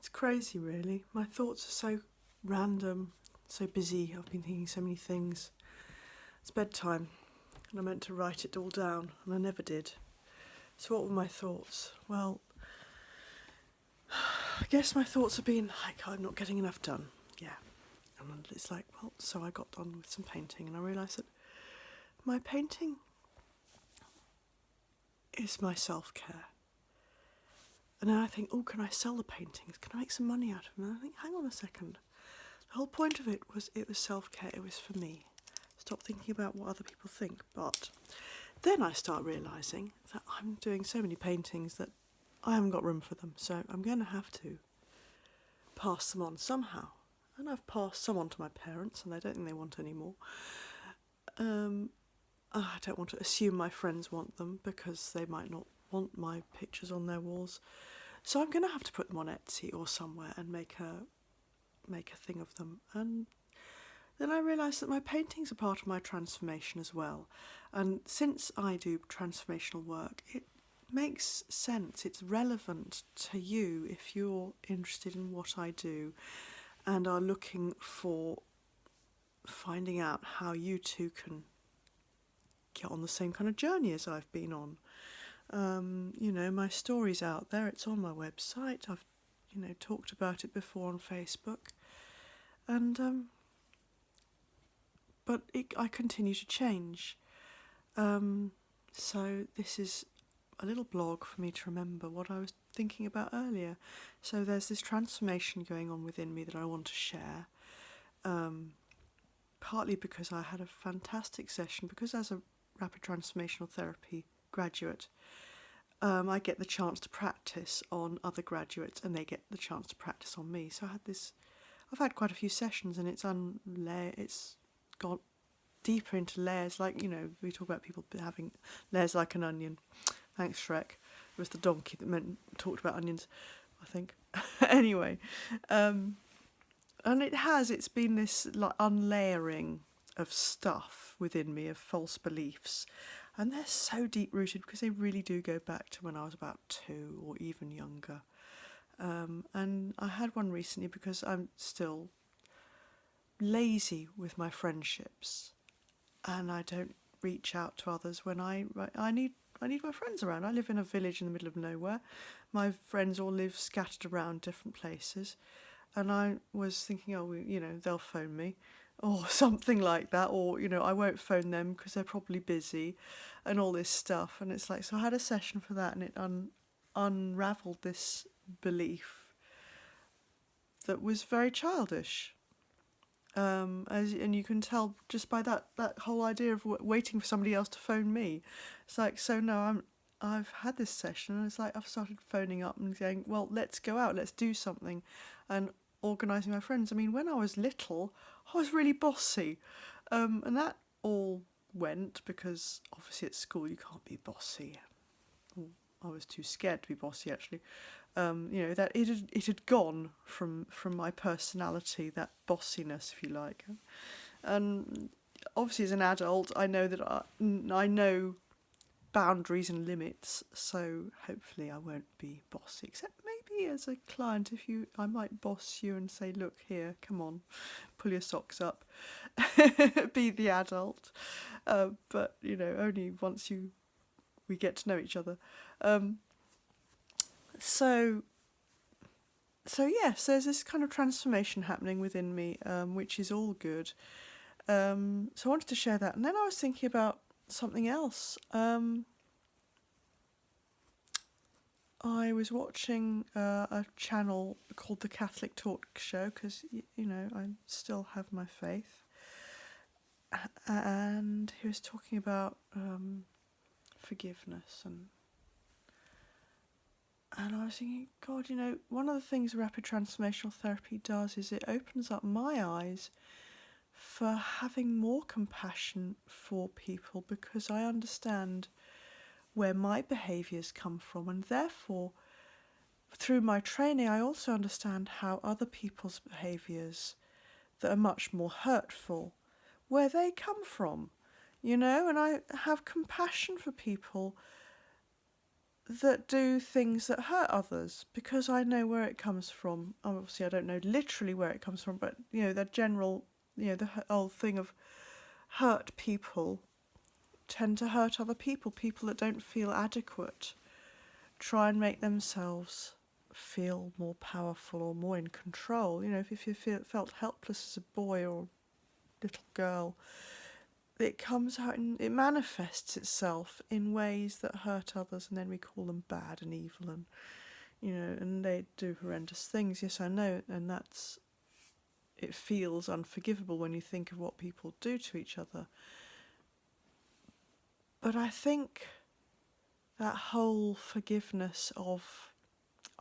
It's crazy, really. My thoughts are so random, so busy. I've been thinking so many things. It's bedtime, and I meant to write it all down, and I never did. So what were my thoughts? Well, I guess my thoughts have been like, I'm not getting enough done. Yeah. And it's like, well, so I got done with some painting, and I realised that my painting is my self-care. And then I think, oh, can I sell the paintings? Can I make some money out of them? And I think, hang on a second. The whole point of it was self-care. It was for me. Stop thinking about what other people think. But then I start realising that I'm doing so many paintings that I haven't got room for them. So I'm going to have to pass them on somehow. And I've passed some on to my parents, and I don't think they want any more. I don't want to assume my friends want them because they might not want my pictures on their walls. So I'm going to have to put them on Etsy or somewhere and make a thing of them. And then I realised that my paintings are part of my transformation as well. And since I do transformational work, it makes sense. It's relevant to you if you're interested in what I do and are looking for finding out how you too can get on the same kind of journey as I've been on. My story's out there. It's on my website. I've, talked about it before on Facebook. And, but I continue to change. So this is a little blog for me to remember what I was thinking about earlier. So there's this transformation going on within me that I want to share. Partly because I had a fantastic session, because as a rapid transformational therapy graduate, I get the chance to practice on other graduates and they get the chance to practice on me. So I've had quite a few sessions, and it's got deeper into layers, like, we talk about people having layers like an onion. Thanks, Shrek. It was the donkey that talked about onions, I think. Anyway, and it's been this like unlayering of stuff within me, of false beliefs, and they're so deep rooted because they really do go back to when I was about 2 or even younger. And I had one recently because I'm still lazy with my friendships, and I don't reach out to others when I need my friends around. I live in a village in the middle of nowhere. My friends all live scattered around different places. And I was thinking, they'll phone me or something like that. Or, I won't phone them because they're probably busy and all this stuff. And it's like, so I had a session for that, and it unravelled this belief that was very childish. And you can tell just by that whole idea of waiting for somebody else to phone me. It's like, so no, I've had this session, and it's like I've started phoning up and saying, well, let's go out, let's do something, and organising my friends. I mean, when I was little, I was really bossy, and that all went because obviously at school you can't be bossy. I was too scared to be bossy, actually. That it had gone from my personality, that bossiness, if you like. And obviously, as an adult, I know that I know boundaries and limits. So hopefully, I won't be bossy. Except maybe as a client, I might boss you and say, "Look here, come on, pull your socks up, be the adult." But only once we get to know each other. So yes, there's this kind of transformation happening within me, which is all good. So I wanted to share that. And then I was thinking about something else. I was watching a channel called The Catholic Talk Show because, I still have my faith. And he was talking about forgiveness and I was thinking, God, one of the things rapid transformational therapy does is it opens up my eyes for having more compassion for people, because I understand where my behaviours come from, and therefore, through my training, I also understand how other people's behaviours that are much more hurtful, where they come from, and I have compassion for people that do things that hurt others, because I know where it comes from. Obviously, I don't know literally where it comes from, but the general, the whole thing of hurt people tend to hurt other people. People that don't feel adequate try and make themselves feel more powerful or more in control. If you felt helpless as a boy or little girl, it comes out and it manifests itself in ways that hurt others, and then we call them bad and evil, and and they do horrendous things. Yes, I know, and it feels unforgivable when you think of what people do to each other. But I think that whole forgiveness of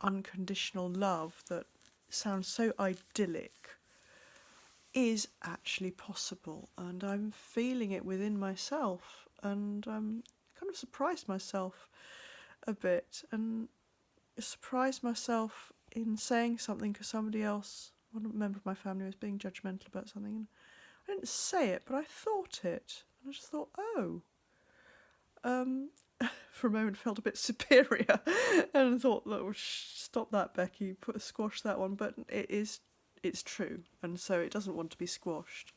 unconditional love that sounds so idyllic is actually possible, and I'm feeling it within myself, and I'm kind of surprised myself a bit, and surprised myself in saying something because somebody else, one member of my family, was being judgmental about something, and I didn't say it, but I thought it, and I just thought, for a moment felt a bit superior and thought, stop that, Becky, squash that one. But it's true, and so it doesn't want to be squashed.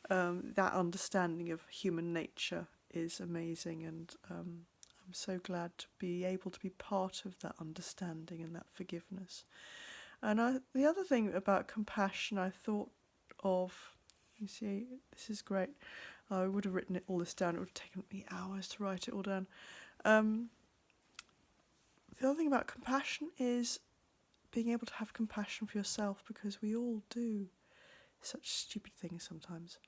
That understanding of human nature is amazing, and I'm so glad to be able to be part of that understanding and that forgiveness. And the other thing about compassion I thought of, you see, this is great. I would have written all this down. It would have taken me hours to write it all down. The other thing about compassion is being able to have compassion for yourself, because we all do such stupid things sometimes.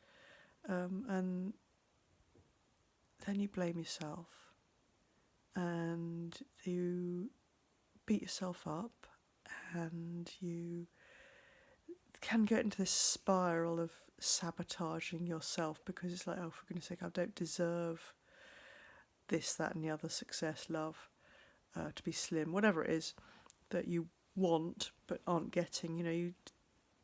And then you blame yourself and you beat yourself up, and you can get into this spiral of sabotaging yourself, because it's like, oh, for goodness sake, I don't deserve this, that and the other, success, love, to be slim, whatever it is that you want but aren't getting,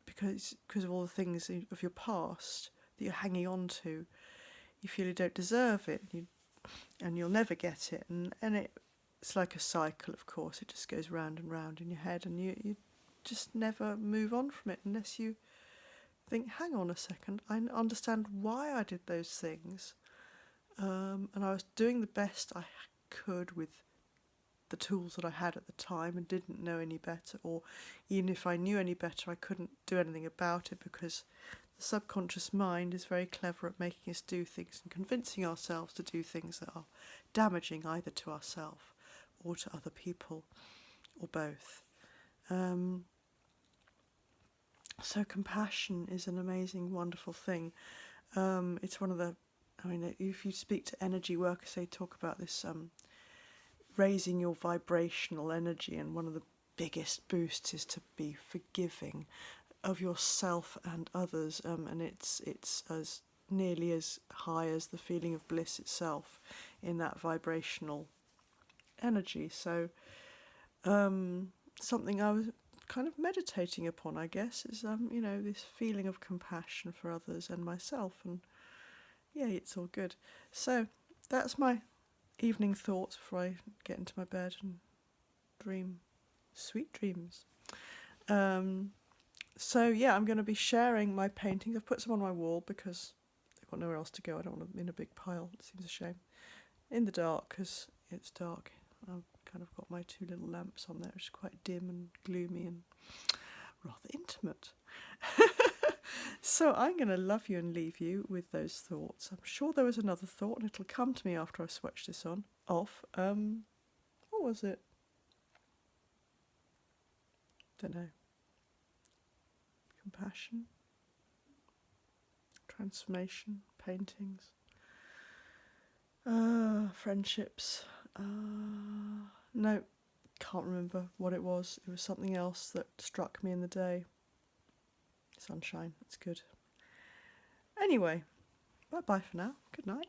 because of all the things of your past that you're hanging on to, you feel you don't deserve it, and you'll never get it, and it's like a cycle, of course. It just goes round and round in your head, and you just never move on from it unless you think, hang on a second, I understand why I did those things, and I was doing the best I could with the tools that I had at the time and didn't know any better, or even if I knew any better, I couldn't do anything about it, because the subconscious mind is very clever at making us do things and convincing ourselves to do things that are damaging either to ourselves or to other people, or both. So compassion is an amazing, wonderful thing. It's one of the, if you speak to energy workers, they talk about this raising your vibrational energy, and one of the biggest boosts is to be forgiving of yourself and others, and it's as nearly as high as the feeling of bliss itself in that vibrational energy. So something I was kind of meditating upon, I guess, is this feeling of compassion for others and myself, and it's all good. So that's my evening thoughts before I get into my bed and dream sweet dreams. So I'm going to be sharing my paintings. I've put some on my wall because I've got nowhere else to go. I don't want them in a big pile. It seems a shame. In the dark, because it's dark. I've kind of got my two little lamps on there, which is quite dim and gloomy and rather intimate. So I'm going to love you and leave you with those thoughts. I'm sure there was another thought, and it'll come to me after I switch this off. What was it? Don't know. Compassion, transformation, paintings, friendships. No, can't remember what it was. It was something else that struck me in the day. Sunshine, it's good. Anyway, bye for now. Good night.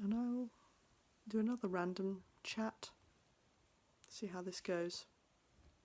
And I'll do another random chat. See how this goes.